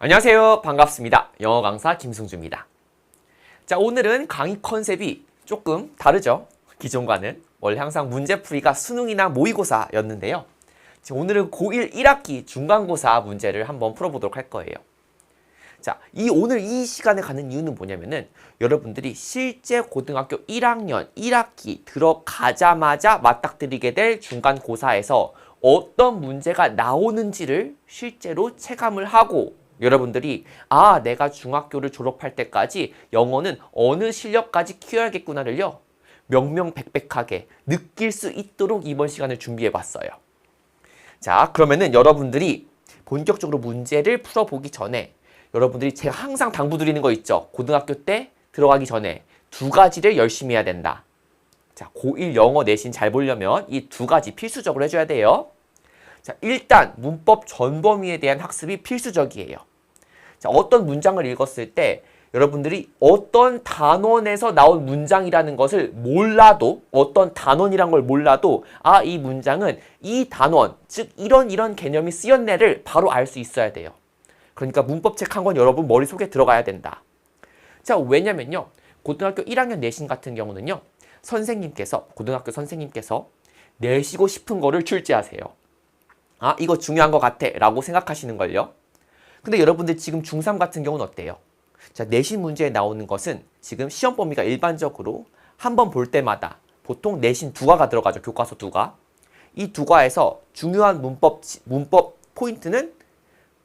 안녕하세요. 반갑습니다. 영어 강사 김승주입니다. 자, 오늘은 강의 컨셉이 조금 다르죠. 기존과는. 원래 항상 문제풀이가 수능이나 모의고사였는데요. 오늘은 고1 1학기 중간고사 문제를 한번 풀어보도록 할 거예요. 자, 오늘 이 시간에 가는 이유는 뭐냐면은 여러분들이 실제 고등학교 1학년 1학기 들어가자마자 맞닥뜨리게 될 중간고사에서 어떤 문제가 나오는지를 실제로 체감을 하고 여러분들이 내가 중학교를 졸업할 때까지 영어는 어느 실력까지 키워야겠구나를요. 명명백백하게 느낄 수 있도록 이번 시간을 준비해 봤어요. 자, 그러면은 여러분들이 본격적으로 문제를 풀어보기 전에 여러분들이 제가 항상 당부드리는 거 있죠. 고등학교 때 들어가기 전에 두 가지를 열심히 해야 된다. 자, 고1 영어 내신 잘 보려면 이 두 가지 필수적으로 해줘야 돼요. 자, 일단 문법 전범위에 대한 학습이 필수적이에요. 자, 어떤 문장을 읽었을 때 여러분들이 어떤 단원에서 나온 문장이라는 것을 몰라도 어떤 단원이란 걸 몰라도 이 문장은 이 단원, 즉 이런 개념이 쓰였네를 바로 알 수 있어야 돼요. 그러니까 문법책 한 권 여러분 머릿속에 들어가야 된다. 자, 왜냐면요. 고등학교 1학년 내신 같은 경우는요. 고등학교 선생님께서 내시고 싶은 거를 출제하세요. 이거 중요한 것 같아 라고 생각하시는 걸요. 근데 여러분들 지금 중3 같은 경우는 어때요? 자, 내신 문제에 나오는 것은 지금 시험 범위가 일반적으로 한 번 볼 때마다 보통 내신 2과가 들어가죠. 교과서 2과. 이 2과에서 중요한 문법 포인트는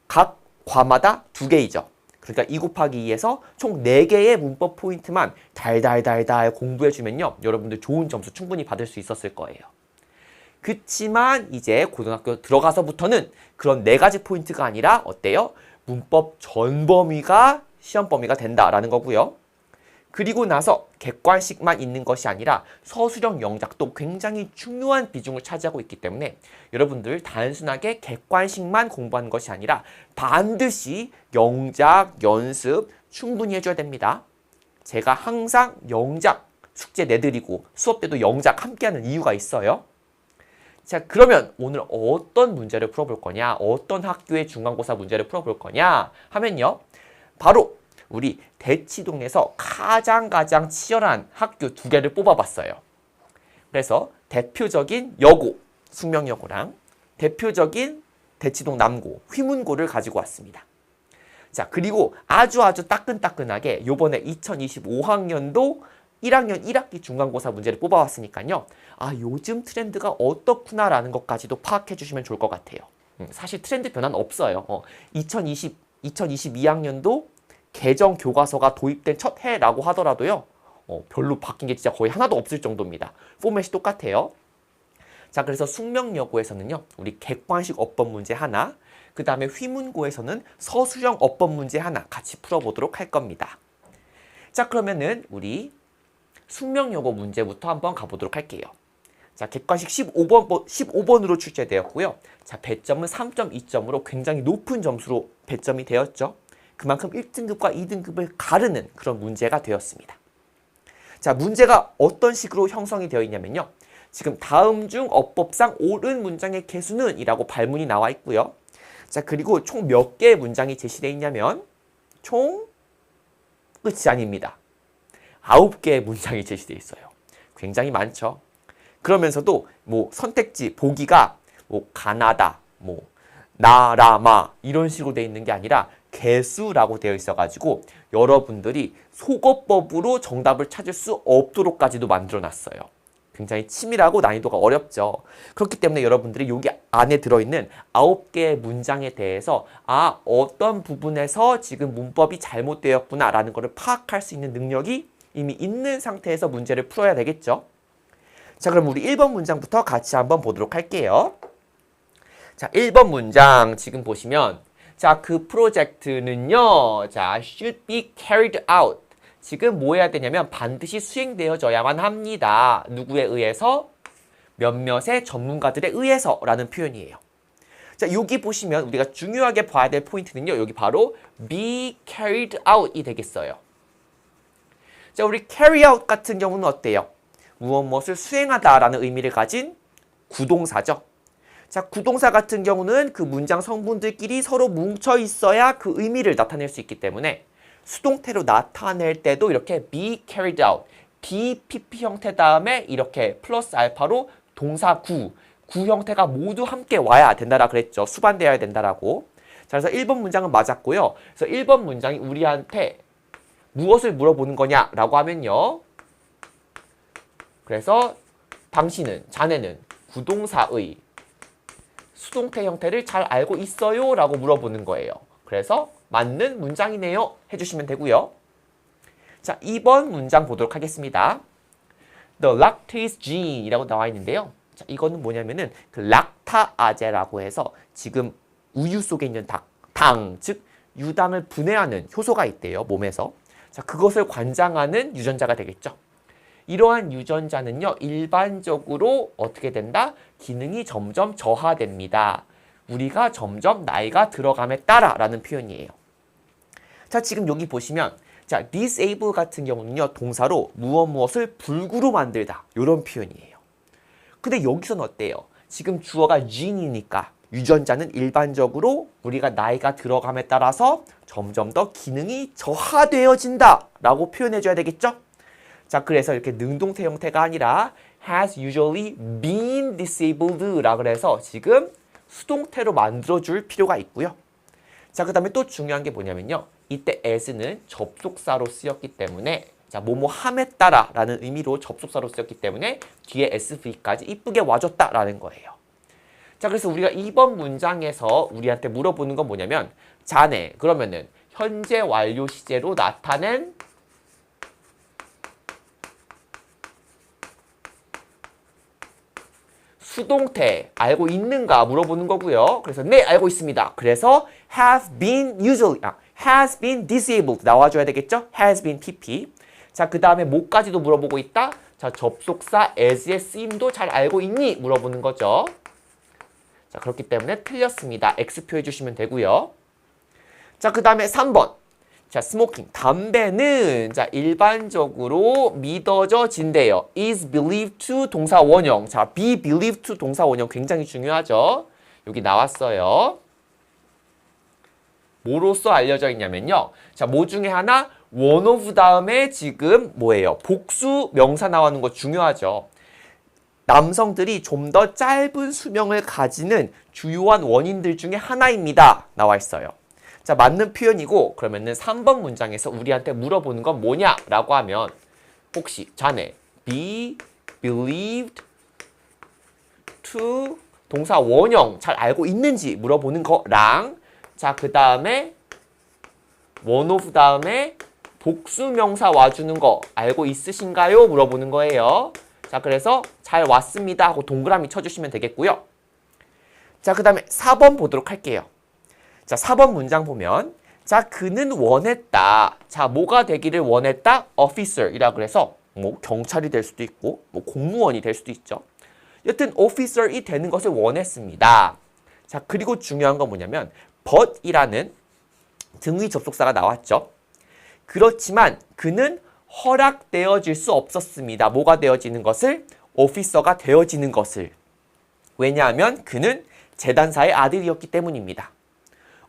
각 과마다 2개이죠. 그러니까 2 곱하기 2에서 총 4개의 문법 포인트만 달달달달 공부해주면요. 여러분들 좋은 점수 충분히 받을 수 있었을 거예요. 그치만 이제 고등학교 들어가서부터는 그런 4가지 포인트가 아니라 어때요? 문법 전범위가 시험 범위가 된다라는 거고요. 그리고 나서 객관식만 있는 것이 아니라 서술형 영작도 굉장히 중요한 비중을 차지하고 있기 때문에 여러분들 단순하게 객관식만 공부하는 것이 아니라 반드시 영작, 연습 충분히 해줘야 됩니다. 제가 항상 영작 숙제 내드리고 수업 때도 영작 함께하는 이유가 있어요. 자, 그러면 오늘 어떤 문제를 풀어볼 거냐, 어떤 학교의 중간고사 문제를 풀어볼 거냐 하면요. 바로 우리 대치동에서 가장 치열한 학교 2개를 뽑아봤어요. 그래서 대표적인 여고, 숙명여고랑 대표적인 대치동 남고, 휘문고를 가지고 왔습니다. 자, 그리고 아주 따끈따끈하게 요번에 2025학년도 1학년 1학기 중간고사 문제를 뽑아왔으니까요. 요즘 트렌드가 어떻구나라는 것까지도 파악해 주시면 좋을 것 같아요. 사실 트렌드 변화는 없어요. 2022학년도 개정 교과서가 도입된 첫 해라고 하더라도요. 별로 바뀐 게 진짜 거의 하나도 없을 정도입니다. 포맷이 똑같아요. 자, 그래서 숙명여고에서는요. 우리 객관식 어법 문제 하나, 그 다음에 휘문고에서는 서술형 어법 문제 하나 같이 풀어보도록 할 겁니다. 자, 그러면은 우리 숙명여고 문제부터 한번 가보도록 할게요. 자, 객관식 15번으로 출제되었고요. 자, 배점은 3.2점으로 굉장히 높은 점수로 배점이 되었죠. 그만큼 1등급과 2등급을 가르는 그런 문제가 되었습니다. 자, 문제가 어떤 식으로 형성이 되어 있냐면요. 지금 다음 중 어법상 옳은 문장의 개수는 이라고 발문이 나와 있고요. 자, 그리고 총 몇 개의 문장이 제시되어 있냐면 총 끝이 아닙니다. 9개의 문장이 제시되어 있어요. 굉장히 많죠. 그러면서도 선택지 보기가 가나다, 나라마 이런 식으로 되어 있는 게 아니라 개수라고 되어 있어가지고 여러분들이 속어법으로 정답을 찾을 수 없도록까지도 만들어놨어요. 굉장히 치밀하고 난이도가 어렵죠. 그렇기 때문에 여러분들이 여기 안에 들어있는 9개의 문장에 대해서 어떤 부분에서 지금 문법이 잘못되었구나 라는 것을 파악할 수 있는 능력이 이미 있는 상태에서 문제를 풀어야 되겠죠. 자, 그럼 우리 1번 문장부터 같이 한번 보도록 할게요. 자, 1번 문장 지금 보시면 자, 그 프로젝트는요. 자, should be carried out. 지금 뭐 해야 되냐면 반드시 수행되어져야만 합니다. 누구에 의해서? 몇몇의 전문가들에 의해서 라는 표현이에요. 자, 여기 보시면 우리가 중요하게 봐야 될 포인트는요. 여기 바로 be carried out이 되겠어요. 자, 우리 carry out 같은 경우는 어때요? 무엇을 수행하다라는 의미를 가진 구동사죠. 자, 구동사 같은 경우는 그 문장 성분들끼리 서로 뭉쳐 있어야 그 의미를 나타낼 수 있기 때문에 수동태로 나타낼 때도 이렇게 be carried out, BPP 형태 다음에 이렇게 플러스 알파로 동사 구 형태가 모두 함께 와야 된다라 그랬죠. 수반되어야 된다라고. 자, 그래서 1번 문장은 맞았고요. 그래서 1번 문장이 우리한테 무엇을 물어보는 거냐라고 하면요. 그래서 당신은, 자네는 구동사의 수동태 형태를 잘 알고 있어요? 라고 물어보는 거예요. 그래서 맞는 문장이네요. 해주시면 되고요. 자, 2번 문장 보도록 하겠습니다. The lactase gene이라고 나와 있는데요. 자, 이거는 뭐냐면은 그 락타아제라고 해서 지금 우유 속에 있는 당, 즉 유당을 분해하는 효소가 있대요. 몸에서. 자, 그것을 관장하는 유전자가 되겠죠. 이러한 유전자는요, 일반적으로 어떻게 된다? 기능이 점점 저하됩니다. 우리가 점점 나이가 들어감에 따라 라는 표현이에요. 자, 지금 여기 보시면 자, disable 같은 경우는요, 동사로 무엇을 불구로 만들다 이런 표현이에요. 근데 여기서는 어때요? 지금 주어가 gene이니까 유전자는 일반적으로 우리가 나이가 들어감에 따라서 점점 더 기능이 저하되어진다 라고 표현해줘야 되겠죠? 자, 그래서 이렇게 능동태 형태가 아니라 has usually been disabled 라 그래서 지금 수동태로 만들어줄 필요가 있고요. 자, 그 다음에 또 중요한 게 뭐냐면요. 이때 as는 접속사로 쓰였기 때문에 자, 뭐뭐함에 따라 라는 의미로 접속사로 쓰였기 때문에 뒤에 SV까지 이쁘게 와줬다 라는 거예요. 자, 그래서 우리가 2번 문장에서 우리한테 물어보는 건 뭐냐면 자네, 그러면은 현재 완료 시제로 나타낸 수동태 알고 있는가 물어보는 거고요. 그래서 네, 알고 있습니다. 그래서 has been disabled 나와줘야 되겠죠? has been pp. 자, 그 다음에 뭐까지도 물어보고 있다? 자, 접속사 as의 쓰임도 잘 알고 있니? 물어보는 거죠. 자, 그렇기 때문에 틀렸습니다. X표 해주시면 되고요. 자, 그 다음에 3번. 자, 스모킹, 담배는 자, 일반적으로 믿어져진대요. is believed to 동사 원형. 자, be believed to 동사 원형 굉장히 중요하죠. 여기 나왔어요. 뭐로써 알려져 있냐면요. 자, 뭐 중에 하나 one of 다음에 지금 뭐예요? 복수 명사 나오는 거 중요하죠. 남성들이 좀 더 짧은 수명을 가지는 주요한 원인들 중에 하나입니다. 나와 있어요. 자, 맞는 표현이고 그러면은 3번 문장에서 우리한테 물어보는 건 뭐냐라고 하면 혹시 자네 be believed to 동사 원형 잘 알고 있는지 물어보는 거랑 자, 그 다음에 one of 다음에 복수 명사 와주는 거 알고 있으신가요? 물어보는 거예요. 자, 그래서 잘 왔습니다 하고 동그라미 쳐주시면 되겠고요. 자, 그 다음에 4번 보도록 할게요. 자, 4번 문장 보면 자, 그는 원했다. 자, 뭐가 되기를 원했다? officer이라 그래서 뭐 경찰이 될 수도 있고 뭐 공무원이 될 수도 있죠. 여튼 officer이 되는 것을 원했습니다. 자, 그리고 중요한 건 뭐냐면 but이라는 등위 접속사가 나왔죠. 그렇지만 그는 허락되어질 수 없었습니다. 뭐가 되어지는 것을? 오피서가 되어지는 것을. 왜냐하면 그는 재단사의 아들이었기 때문입니다.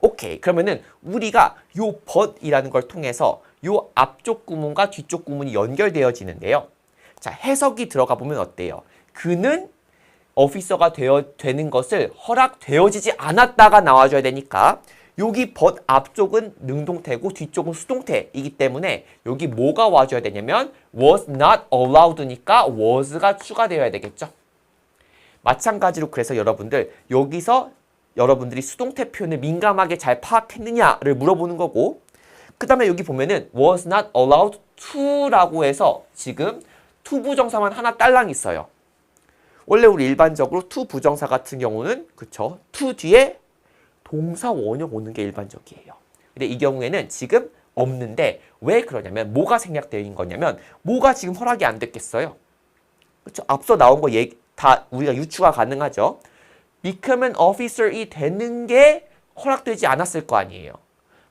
오케이, 그러면은 우리가 요 but이라는 걸 통해서 요 앞쪽 구문과 뒤쪽 구문이 연결되어지는데요. 자, 해석이 들어가 보면 어때요? 그는 오피서가 되는 것을 허락되어지지 않았다가 나와줘야 되니까 여기 but 앞쪽은 능동태고 뒤쪽은 수동태이기 때문에 여기 뭐가 와줘야 되냐면 was not allowed니까 was가 추가되어야 되겠죠. 마찬가지로 그래서 여러분들 여기서 여러분들이 수동태 표현을 민감하게 잘 파악했느냐를 물어보는 거고 그 다음에 여기 보면은 was not allowed to라고 해서 지금 to 부정사만 하나 딸랑 있어요. 원래 우리 일반적으로 to 부정사 같은 경우는 그쵸? to 뒤에 동사 원형 오는 게 일반적이에요. 근데 이 경우에는 지금 없는데 왜 그러냐면 뭐가 생략되어 있는 거냐면 뭐가 지금 허락이 안 됐겠어요. 그렇죠? 앞서 나온 거 다 우리가 유추가 가능하죠. become an officer이 되는 게 허락되지 않았을 거 아니에요.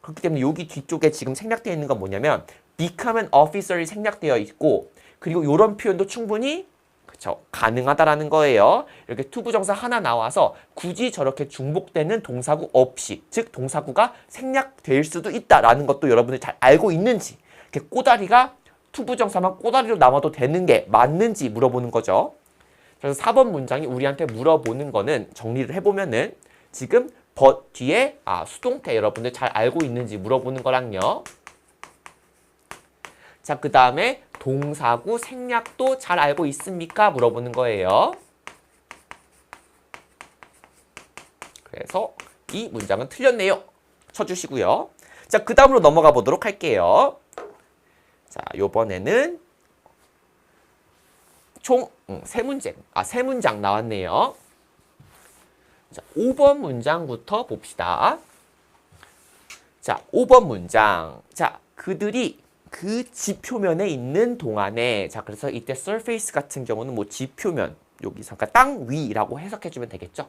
그렇기 때문에 여기 뒤쪽에 지금 생략되어 있는 건 뭐냐면 become an officer이 생략되어 있고 그리고 이런 표현도 충분히 그쵸? 가능하다라는 거예요. 이렇게 투부정사 하나 나와서 굳이 저렇게 중복되는 동사구 없이, 즉 동사구가 생략될 수도 있다라는 것도 여러분들 잘 알고 있는지, 이렇게 꼬다리가 투부정사만 꼬다리로 남아도 되는 게 맞는지 물어보는 거죠. 그래서 4번 문장이 우리한테 물어보는 거는 정리를 해보면은 지금 but 뒤에 수동태 여러분들 잘 알고 있는지 물어보는 거랑요. 자, 그 다음에 동사구 생략도 잘 알고 있습니까? 물어보는 거예요. 그래서 이 문장은 틀렸네요. 쳐주시고요. 자, 그 다음으로 넘어가 보도록 할게요. 자, 요번에는 총 세 문장 나왔네요. 자, 5번 문장부터 봅시다. 자, 5번 문장. 자, 그들이 그 지표면에 있는 동안에, 자, 그래서 이때 surface 같은 경우는 뭐 지표면, 여기서 그러니까 땅 위라고 해석해주면 되겠죠.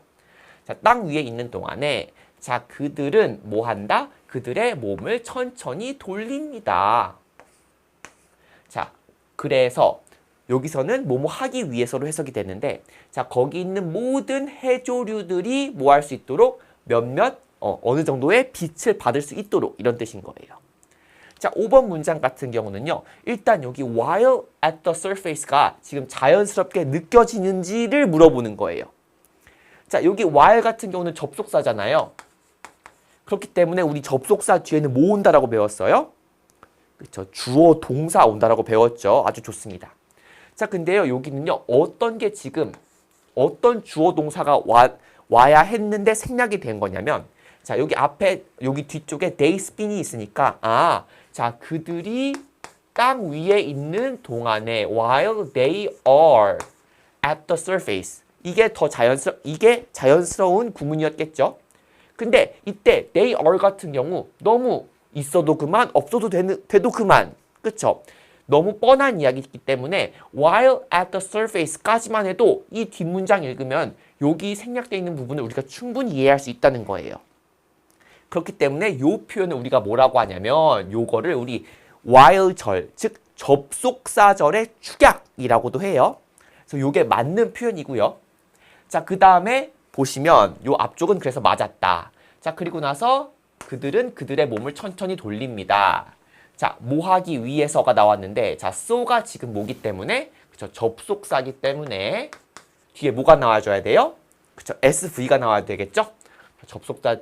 자, 땅 위에 있는 동안에, 자, 그들은 뭐 한다? 그들의 몸을 천천히 돌립니다. 자, 그래서 여기서는 뭐뭐 하기 위해서로 해석이 되는데, 자, 거기 있는 모든 해조류들이 뭐 할 수 있도록 몇몇 어느 정도의 빛을 받을 수 있도록, 이런 뜻인 거예요. 자, 5번 문장 같은 경우는요. 일단 여기 while at the surface가 지금 자연스럽게 느껴지는지를 물어보는 거예요. 자, 여기 while 같은 경우는 접속사잖아요. 그렇기 때문에 우리 접속사 뒤에는 뭐 온다라고 배웠어요? 그렇죠. 주어 동사 온다라고 배웠죠. 아주 좋습니다. 자, 근데요. 여기는요. 어떤 게 지금 어떤 주어 동사가 와야 했는데 생략이 된 거냐면, 자, 여기 앞에 여기 뒤쪽에 they spin이 있으니까 자, 그들이 땅 위에 있는 동안에 while they are at the surface, 이게 자연스러운 구문이었겠죠. 근데 이때 they are 같은 경우 너무 있어도 그만, 없어도 돼도 그만, 그쵸? 너무 뻔한 이야기이기 때문에 while at the surface까지만 해도 이 뒷문장 읽으면 여기 생략되어 있는 부분을 우리가 충분히 이해할 수 있다는 거예요. 그렇기 때문에 이 표현을 우리가 뭐라고 하냐면, 요거를 우리 while절, 즉 접속사절의 축약이라고도 해요. 그래서 요게 맞는 표현이고요. 자, 그 다음에 보시면 요 앞쪽은 그래서 맞았다. 자, 그리고 나서 그들은 그들의 몸을 천천히 돌립니다. 자, 뭐 하기 위해서가 나왔는데, 자, so가 지금 뭐기 때문에, 그쵸, 접속사기 때문에 뒤에 뭐가 나와줘야 돼요? 그쵸, SV가 나와야 되겠죠? 접속사는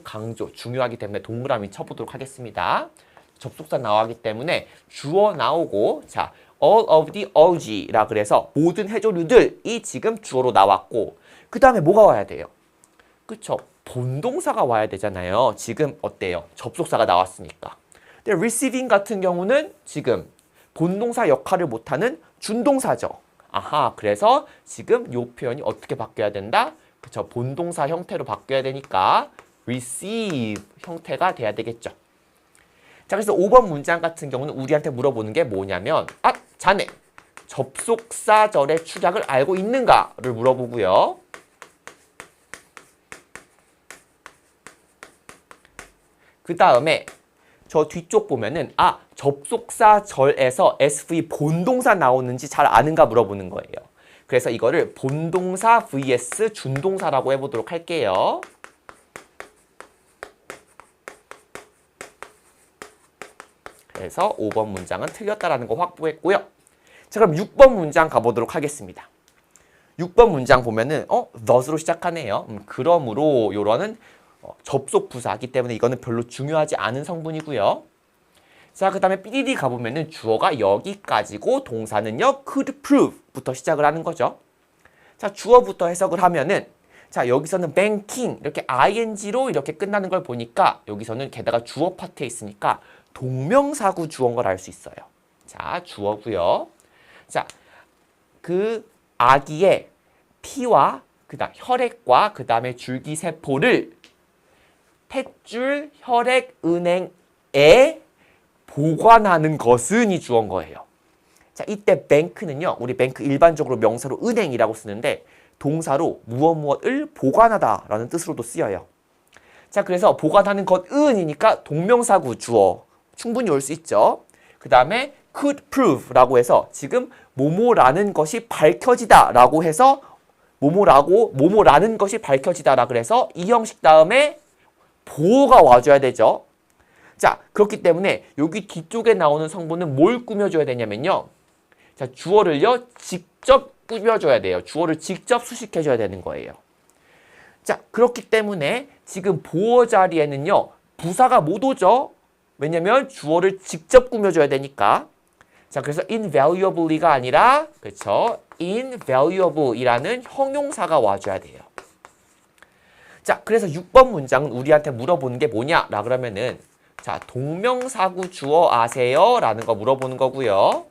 강조, 중요하기 때문에 동그라미 쳐보도록 하겠습니다. 접속사 나오기 때문에 주어 나오고, 자, all of the algae라 그래서 모든 해조류들이 지금 주어로 나왔고, 그 다음에 뭐가 와야 돼요? 그쵸, 본동사가 와야 되잖아요. 지금 어때요? 접속사가 나왔으니까. 근데 receiving 같은 경우는 지금 본동사 역할을 못하는 준동사죠. 아하, 그래서 지금 이 표현이 어떻게 바뀌어야 된다? 그쵸, 본동사 형태로 바뀌어야 되니까 receive 형태가 돼야 되겠죠. 자, 그래서 5번 문장 같은 경우는 우리한테 물어보는 게 뭐냐면, 자네 접속사절의 축약을 알고 있는가를 물어보고요. 그 다음에 저 뒤쪽 보면은 접속사절에서 SV 본동사 나오는지 잘 아는가 물어보는 거예요. 그래서 이거를 본동사 vs 준동사라고 해보도록 할게요. 그래서 5번 문장은 틀렸다라는 거 확보했고요. 자, 그럼 6번 문장 가보도록 하겠습니다. 6번 문장 보면은 not으로 시작하네요. 그러므로 요런은 접속 부사이기 때문에 이거는 별로 중요하지 않은 성분이고요. 자, 그 다음에 삐리리 가보면은 주어가 여기까지고 동사는요 could prove부터 시작을 하는 거죠. 자, 주어부터 해석을 하면은, 자, 여기서는 banking 이렇게 ing로 이렇게 끝나는 걸 보니까 여기서는 게다가 주어 파트에 있으니까 동명사구 주어인 걸 알 수 있어요. 자, 주어고요. 자, 그 아기의 피와 그다음 혈액과 그 다음에 줄기세포를 탯줄 혈액은행에 보관하는 것은 이 주어인 거예요. 자, 이때 bank는요, 우리 bank 일반적으로 명사로 은행이라고 쓰는데 동사로 무엇을 보관하다라는 뜻으로도 쓰여요. 자, 그래서 보관하는 것은이니까 동명사구 주어 충분히 올 수 있죠. 그 다음에 could prove라고 해서 지금 뭐뭐라는 것이 밝혀지다라고 해서 뭐뭐라는 것이 밝혀지다라 그래서 이 형식 다음에 보어가 와줘야 되죠. 자, 그렇기 때문에 여기 뒤쪽에 나오는 성분은 뭘 꾸며줘야 되냐면요. 자, 주어를요 직접 꾸며줘야 돼요. 주어를 직접 수식해줘야 되는 거예요. 자, 그렇기 때문에 지금 보어 자리에는요 부사가 못 오죠. 왜냐면 주어를 직접 꾸며줘야 되니까. 자, 그래서 invaluably가 아니라 그렇죠. invaluable이라는 형용사가 와줘야 돼요. 자, 그래서 6번 문장은 우리한테 물어보는 게 뭐냐라 그러면은 자, 동명사구 주어 아세요? 라는 거 물어보는 거고요.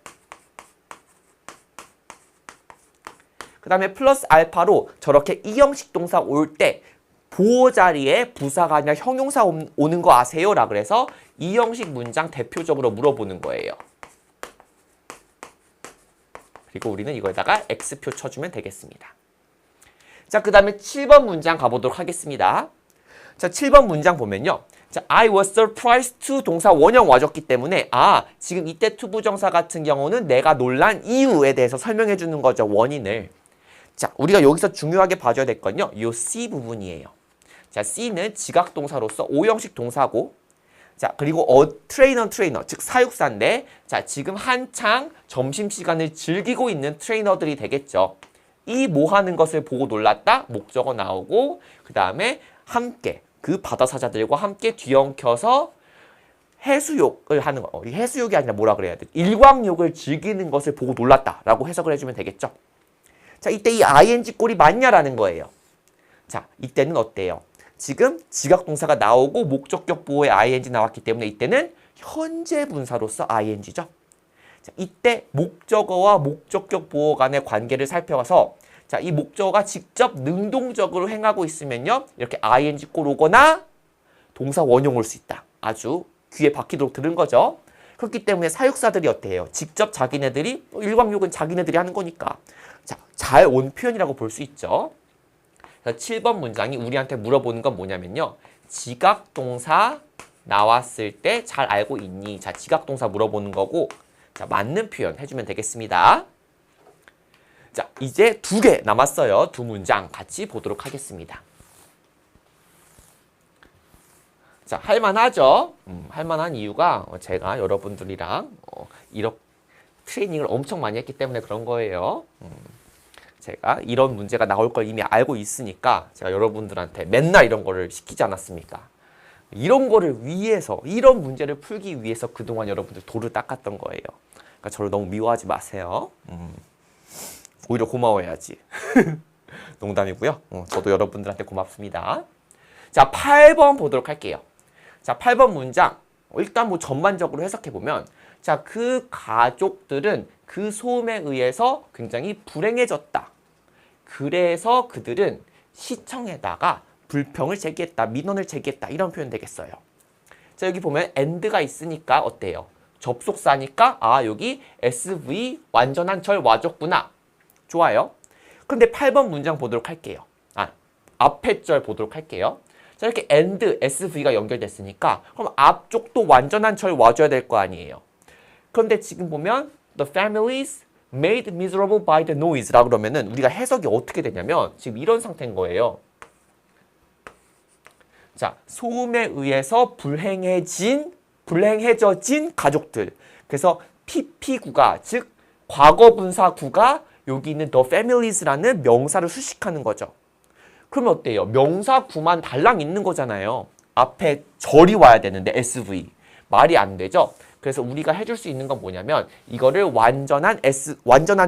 그 다음에 플러스 알파로 저렇게 이형식 동사 올 때 보어 자리에 부사가 아니라 형용사 오는 거 아세요? 라 그래서 이형식 문장 대표적으로 물어보는 거예요. 그리고 우리는 이거에다가 X표 쳐주면 되겠습니다. 자, 그 다음에 7번 문장 가보도록 하겠습니다. 자, 7번 문장 보면요. 자, I was surprised to 동사 원형 와줬기 때문에 지금 이때 투부정사 같은 경우는 내가 놀란 이유에 대해서 설명해 주는 거죠. 원인을. 자, 우리가 여기서 중요하게 봐줘야 될 건요. 요 C 부분이에요. 자, C는 지각동사로서 오형식 동사고 자, 그리고 트레이너, 즉 사육사인데 자, 지금 한창 점심시간을 즐기고 있는 트레이너들이 되겠죠. 이 뭐 하는 것을 보고 놀랐다? 목적어 나오고 그 다음에 함께 그 바다사자들과 함께 뒤엉켜서 해수욕을 하는 거. 해수욕이 아니라 뭐라 그래야 돼? 일광욕을 즐기는 것을 보고 놀랐다라고 해석을 해주면 되겠죠. 자, 이때 이 ing 꼴이 맞냐라는 거예요. 자, 이때는 어때요? 지금 지각동사가 나오고 목적격 보호에 ing 나왔기 때문에 이때는 현재 분사로서 ing죠. 자, 이때 목적어와 목적격 보호 간의 관계를 살펴봐서 자, 이 목적어가 직접 능동적으로 행하고 있으면요. 이렇게 ing 꼴 오거나 동사 원형 올 수 있다. 아주 귀에 박히도록 들은 거죠. 그렇기 때문에 사육사들이 어때요? 직접 자기네들이 일광욕은 자기네들이 하는 거니까 자, 잘 온 표현이라고 볼 수 있죠. 7번 문장이 우리한테 물어보는 건 뭐냐면요. 지각동사 나왔을 때 잘 알고 있니? 자, 지각동사 물어보는 거고 자, 맞는 표현 해주면 되겠습니다. 자, 이제 2개 남았어요. 2 문장 같이 보도록 하겠습니다. 자, 할만하죠? 할만한 이유가 제가 여러분들이랑 이렇게 트레이닝을 엄청 많이 했기 때문에 그런 거예요. 제가 이런 문제가 나올 걸 이미 알고 있으니까 제가 여러분들한테 맨날 이런 거를 시키지 않았습니까? 이런 거를 위해서, 이런 문제를 풀기 위해서 그동안 여러분들 돌을 닦았던 거예요. 그러니까 저를 너무 미워하지 마세요. 오히려 고마워해야지. 농담이고요. 저도 여러분들한테 고맙습니다. 자, 8번 보도록 할게요. 자, 8번 문장. 일단 뭐 전반적으로 해석해보면 자, 그 가족들은 그 소음에 의해서 굉장히 불행해졌다. 그래서 그들은 시청에다가 불평을 제기했다. 민원을 제기했다. 이런 표현 되겠어요. 자, 여기 보면 and가 있으니까 어때요? 접속사니까 여기 SV 완전한 절 와줬구나. 좋아요. 근데 8번 문장 보도록 할게요. 앞에 절 보도록 할게요. 자, 이렇게 and, SV가 연결됐으니까 그럼 앞쪽도 완전한 절 와줘야 될 거 아니에요. 그런데 지금 보면 the families made miserable by the noise라고 그러면은 우리가 해석이 어떻게 되냐면 지금 이런 상태인 거예요. 자, 소음에 의해서 불행해져진 가족들. 그래서 PP구가 즉 과거분사구가 여기 있는 the families라는 명사를 수식하는 거죠. 그러면 어때요? 명사구만 달랑 있는 거잖아요. 앞에 절이 와야 되는데 SV. 말이 안 되죠? 그래서 우리가 해줄 수 있는 건 뭐냐면 이거를 완전한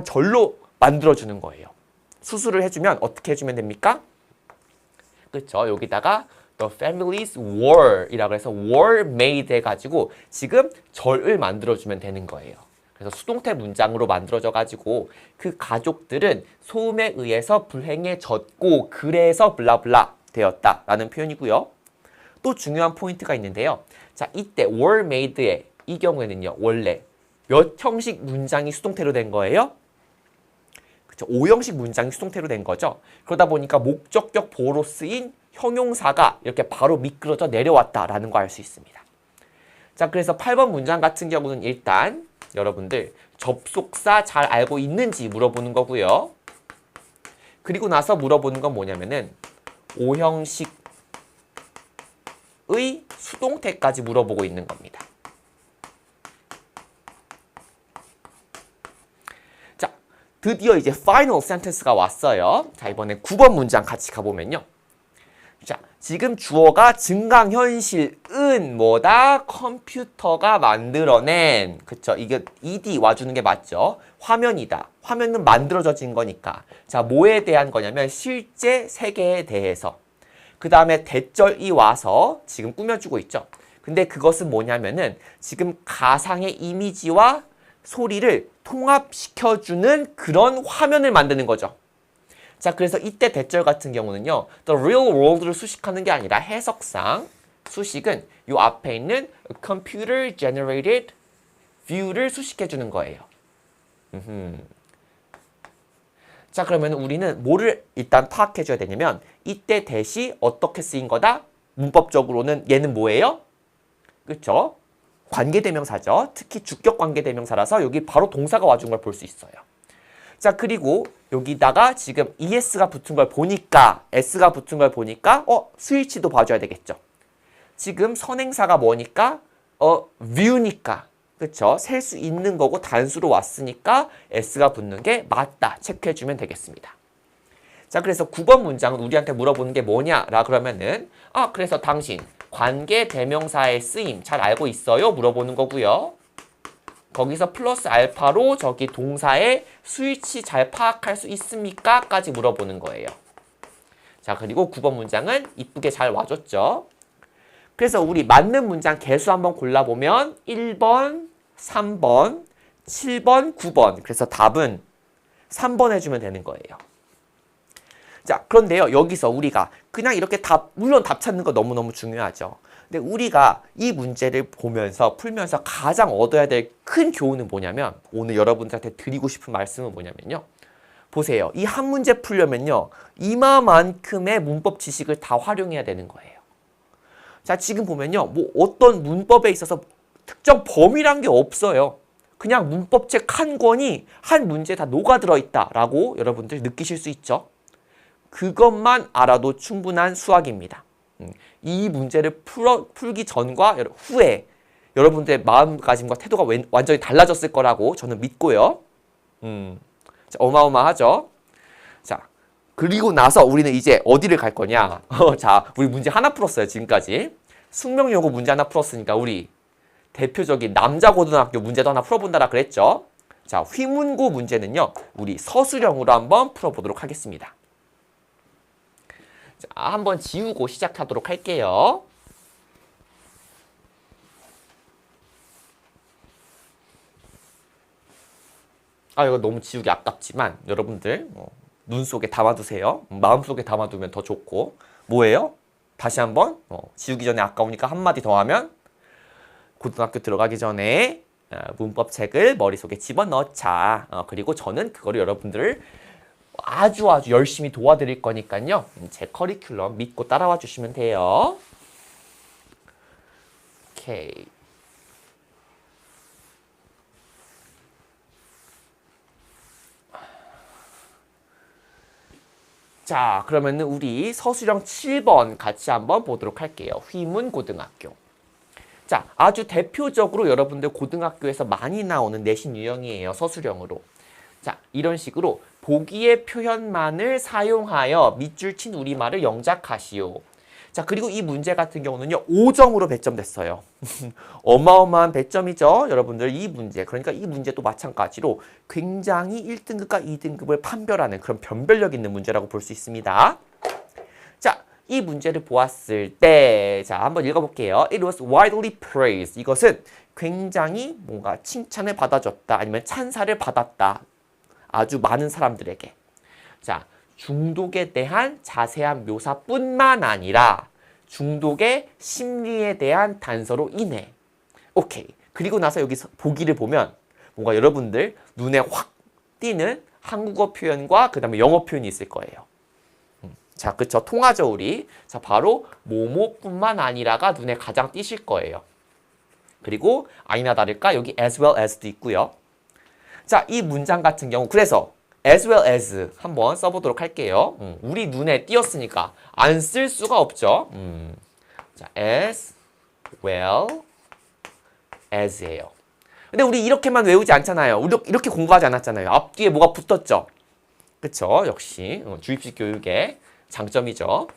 절로 만들어주는 거예요. 수술을 해주면 어떻게 해주면 됩니까? 그렇죠. 여기다가 the families were 이라고 해서 were made 해가지고 지금 절을 만들어주면 되는 거예요. 그래서 수동태 문장으로 만들어져가지고 그 가족들은 소음에 의해서 불행해졌고 그래서 블라블라 되었다라는 표현이고요. 또 중요한 포인트가 있는데요. 자, 이때 were made의 이 경우에는요. 원래 몇 형식 문장이 수동태로 된 거예요? 그렇죠. 5형식 문장이 수동태로 된 거죠. 그러다 보니까 목적격 보호로 쓰인 형용사가 이렇게 바로 미끄러져 내려왔다라는 거 알 수 있습니다. 자, 그래서 8번 문장 같은 경우는 일단 여러분들 접속사 잘 알고 있는지 물어보는 거고요. 그리고 나서 물어보는 건 뭐냐면은 오형식의 수동태까지 물어보고 있는 겁니다. 자, 드디어 이제 파이널 센텐스가 왔어요. 자, 이번엔 9번 문장 같이 가보면요. 자, 지금 주어가 증강현실은 뭐다? 컴퓨터가 만들어낸, 그쵸? 이게 ed 와주는 게 맞죠? 화면이다. 화면은 만들어진 거니까. 자, 뭐에 대한 거냐면 실제 세계에 대해서. 그 다음에 대절이 와서 지금 꾸며주고 있죠. 근데 그것은 뭐냐면은 지금 가상의 이미지와 소리를 통합시켜주는 그런 화면을 만드는 거죠. 자, 그래서 이때 대절 같은 경우는요, the real world를 수식하는 게 아니라 해석상 수식은 요 앞에 있는 computer generated view를 수식해 주는 거예요. 자, 그러면 우리는 뭐를 일단 파악해 줘야 되냐면 이때 대시 어떻게 쓰인 거다? 문법적으로는 얘는 뭐예요? 그렇죠? 관계대명사죠. 특히 주격 관계대명사라서 여기 바로 동사가 와준 걸 볼 수 있어요. 자, 그리고 여기다가 지금 ES가 붙은 걸 보니까, S가 붙은 걸 보니까, 스위치도 봐줘야 되겠죠. 지금 선행사가 뭐니까, view니까, 그쵸? 셀 수 있는 거고 단수로 왔으니까 S가 붙는 게 맞다. 체크해주면 되겠습니다. 자, 그래서 9번 문장은 우리한테 물어보는 게 뭐냐라 그러면은, 그래서 당신 관계대명사의 쓰임 잘 알고 있어요? 물어보는 거고요. 거기서 플러스 알파로 저기 동사의 스위치 잘 파악할 수 있습니까? 까지 물어보는 거예요. 자, 그리고 9번 문장은 이쁘게 잘 와줬죠. 그래서 우리 맞는 문장 개수 한번 골라보면 1번, 3번, 7번, 9번. 그래서 답은 3번 해주면 되는 거예요. 자, 그런데요. 여기서 우리가 그냥 이렇게 물론 답 찾는 거 너무너무 중요하죠. 근데 우리가 이 문제를 보면서 풀면서 가장 얻어야 될 큰 교훈은 뭐냐면 오늘 여러분들한테 드리고 싶은 말씀은 뭐냐면요. 보세요. 이 한 문제 풀려면요. 이마만큼의 문법 지식을 다 활용해야 되는 거예요. 자, 지금 보면요. 뭐 어떤 문법에 있어서 특정 범위란 게 없어요. 그냥 문법책 한 권이 한 문제에 다 녹아들어 있다라고 여러분들 느끼실 수 있죠. 그것만 알아도 충분한 수학입니다. 이 문제를 풀기 전과 후에 여러분들의 마음가짐과 태도가 완전히 달라졌을 거라고 저는 믿고요. 자, 어마어마하죠? 자, 그리고 나서 우리는 이제 어디를 갈 거냐? 자, 우리 문제 하나 풀었어요, 지금까지. 숙명여고 문제 하나 풀었으니까 우리 대표적인 남자고등학교 문제도 하나 풀어본다라 그랬죠? 자, 휘문고 문제는요, 우리 서술형으로 한번 풀어보도록 하겠습니다. 자, 한번 지우고 시작하도록 할게요. 이거 너무 지우기 아깝지만 여러분들 눈 속에 담아두세요. 마음 속에 담아두면 더 좋고. 뭐예요? 다시 한번 지우기 전에 아까우니까 한마디 더 하면 고등학교 들어가기 전에 문법 책을 머릿속에 집어넣자. 그리고 저는 그거를 여러분들을 아주 열심히 도와드릴 거니까요. 제 커리큘럼 믿고 따라와 주시면 돼요. 오케이. 자, 그러면은 우리 서술형 7번 같이 한번 보도록 할게요. 휘문고등학교. 자, 아주 대표적으로 여러분들 고등학교에서 많이 나오는 내신 유형이에요. 서술형으로. 자, 이런 식으로 보기의 표현만을 사용하여 밑줄 친 우리말을 영작하시오. 자, 그리고 이 문제 같은 경우는요, 5점으로 배점됐어요. 어마어마한 배점이죠, 여러분들. 이 문제. 그러니까 이 문제도 마찬가지로 굉장히 1등급과 2등급을 판별하는 그런 변별력 있는 문제라고 볼 수 있습니다. 자, 이 문제를 보았을 때, 자, 한번 읽어볼게요. It was widely praised. 이것은 굉장히 뭔가 칭찬을 받아줬다, 아니면 찬사를 받았다. 아주 많은 사람들에게. 자, 중독에 대한 자세한 묘사뿐만 아니라 중독의 심리에 대한 단서로 인해. 오케이. 그리고 나서 여기서 보기를 보면 뭔가 여러분들 눈에 확 띄는 한국어 표현과 그 다음에 영어 표현이 있을 거예요. 자, 그쵸. 통하죠, 우리. 자, 바로 뭐뭐뿐만 아니라가 눈에 가장 띄실 거예요. 그리고 아니나 다를까 여기 as well as도 있고요. 자, 이 문장 같은 경우 그래서 as well as 한번 써보도록 할게요. 우리 눈에 띄었으니까 안 쓸 수가 없죠. 자, as well as예요. 근데 우리 이렇게만 외우지 않잖아요. 우리 이렇게 공부하지 않았잖아요. 앞뒤에 뭐가 붙었죠. 그쵸? 역시 주입식 교육의 장점이죠.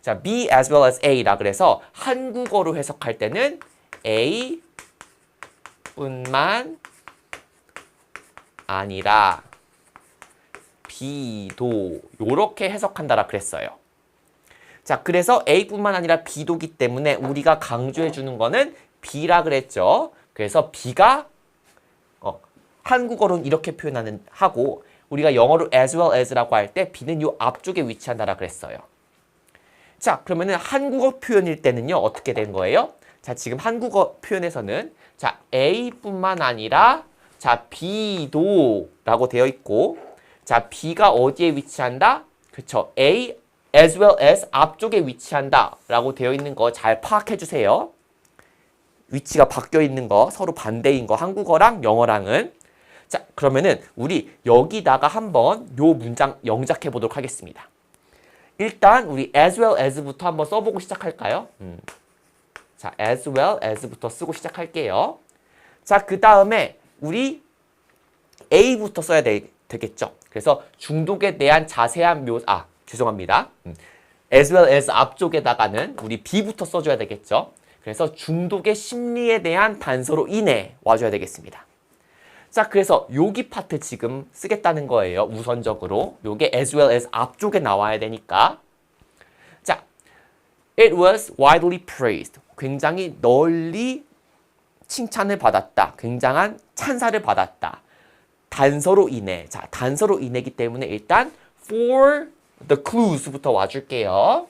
자, be as well as A라 그래서 한국어로 해석할 때는 A 뿐만 아니라 B도 요렇게 해석한다라 그랬어요. 자, 그래서 A뿐만 아니라 B도기 때문에 우리가 강조해 주는 거는 B라 그랬죠. 그래서 B가 한국어로는 이렇게 표현하는 하고 우리가 영어로 as well as라고 할 때 B는 요 앞쪽에 위치한다라 그랬어요. 자, 그러면은 한국어 표현일 때는요 어떻게 된 거예요? 자, 지금 한국어 표현에서는 자 A뿐만 아니라 자 B도 라고 되어 있고 자 B가 어디에 위치한다? 그쵸, A as well as 앞쪽에 위치한다 라고 되어 있는 거 잘 파악해 주세요. 위치가 바뀌어 있는 거 서로 반대인 거 한국어랑 영어랑은. 자, 그러면은 우리 여기다가 한번 요 문장 영작해 보도록 하겠습니다. 일단 우리 as well as부터 한번 써보고 시작할까요? 자, as well as부터 쓰고 시작할게요. 자, 그 다음에 우리 A부터 써야 되겠죠. 그래서 중독에 대한 자세한 죄송합니다. as well as 앞쪽에다가는 우리 B부터 써줘야 되겠죠. 그래서 중독의 심리에 대한 단서로 인해 와줘야 되겠습니다. 자, 그래서 여기 파트 지금 쓰겠다는 거예요. 우선적으로. 요게 as well as 앞쪽에 나와야 되니까. 자, it was widely praised. 굉장히 널리 칭찬을 받았다. 굉장한 찬사를 받았다. 단서로 인해. 자, 단서로 인해기 때문에 일단 for the clues부터 와줄게요.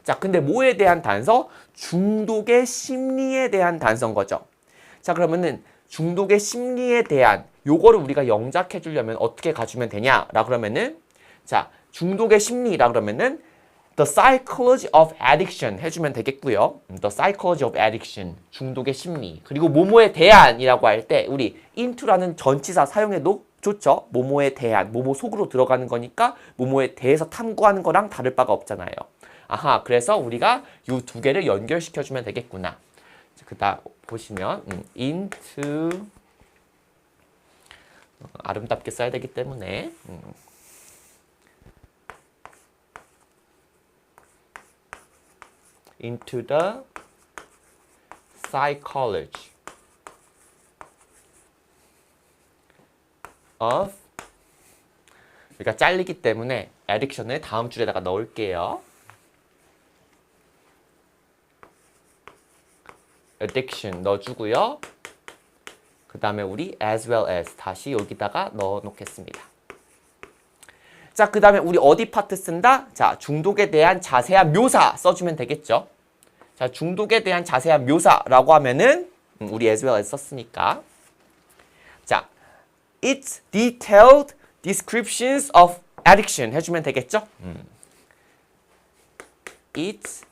자, 근데 뭐에 대한 단서? 중독의 심리에 대한 단서인 거죠. 자, 그러면은 중독의 심리에 대한 요거를 우리가 영작해 주려면 어떻게 가주면 되냐라 그러면은 자, 중독의 심리라 그러면은 the psychology of addiction 해주면 되겠고요. the psychology of addiction 중독의 심리 그리고 뭐뭐에 대한이라고 할 때 우리 into라는 전치사 사용해도 좋죠. 뭐뭐에 대한 뭐뭐 속으로 들어가는 거니까 뭐뭐에 대해서 탐구하는 거랑 다를 바가 없잖아요. 아하, 그래서 우리가 이 두 개를 연결시켜주면 되겠구나. 그다음 보시면 into 아름답게 써야 되기 때문에 into the psychology of 그러니까 잘리기 때문에 addiction을 다음 줄에다가 넣을게요. addiction 넣어주고요. 그 다음에 우리 as well as 다시 여기다가 넣어 놓겠습니다. 자, 그 다음에 우리 어디 파트 쓴다? 자, 중독에 대한 자세한 묘사 써주면 되겠죠. 자, 중독에 대한 자세한 묘사라고 하면은 우리 as well as 썼으니까 자, it's detailed descriptions of addiction 해주면 되겠죠. it's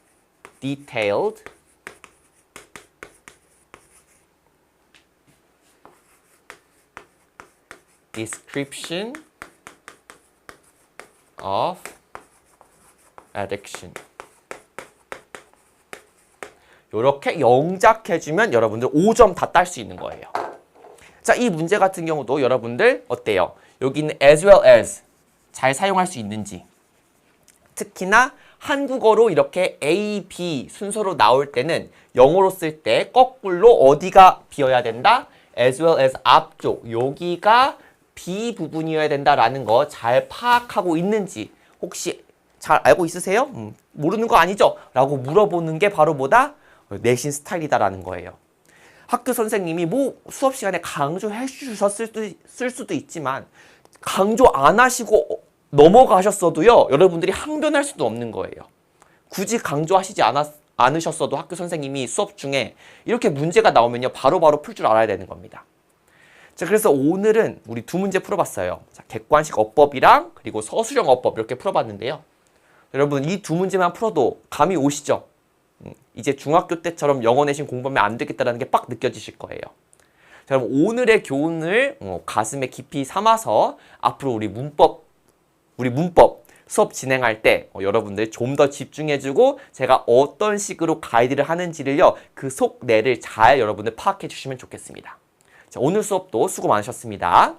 detailed description of addiction. 이렇게 영작해주면 여러분들 5점 다 딸 수 있는 거예요. 자, 이 문제 같은 경우도 여러분들 어때요? 여기 있는 as well as 잘 사용할 수 있는지. 특히나 한국어로 이렇게 A, B 순서로 나올 때는 영어로 쓸 때 거꾸로 어디가 비어야 된다? as well as 앞쪽 여기가 B 부분이어야 된다라는 거 잘 파악하고 있는지 혹시 잘 알고 있으세요? 모르는 거 아니죠? 라고 물어보는 게 바로 뭐다? 내신 스타일이다라는 거예요. 학교 선생님이 뭐 수업 시간에 강조해 주셨을 수도 있지만 강조 안 하시고 넘어가셨어도요. 여러분들이 항변할 수도 없는 거예요. 굳이 강조하시지 않으셨어도 학교 선생님이 수업 중에 이렇게 문제가 나오면요. 바로바로 풀 줄 알아야 되는 겁니다. 자, 그래서 오늘은 우리 두 문제 풀어봤어요. 자, 객관식 어법이랑 그리고 서술형 어법 이렇게 풀어봤는데요. 여러분 이 두 문제만 풀어도 감이 오시죠? 이제 중학교 때처럼 영어 내신 공부하면 안 되겠다라는 게 빡 느껴지실 거예요. 자, 그럼 오늘의 교훈을 가슴에 깊이 삼아서 앞으로 우리 문법 수업 진행할 때 여러분들 좀 더 집중해주고 제가 어떤 식으로 가이드를 하는지를요, 그 속내를 잘 여러분들 파악해 주시면 좋겠습니다. 자, 오늘 수업도 수고 많으셨습니다.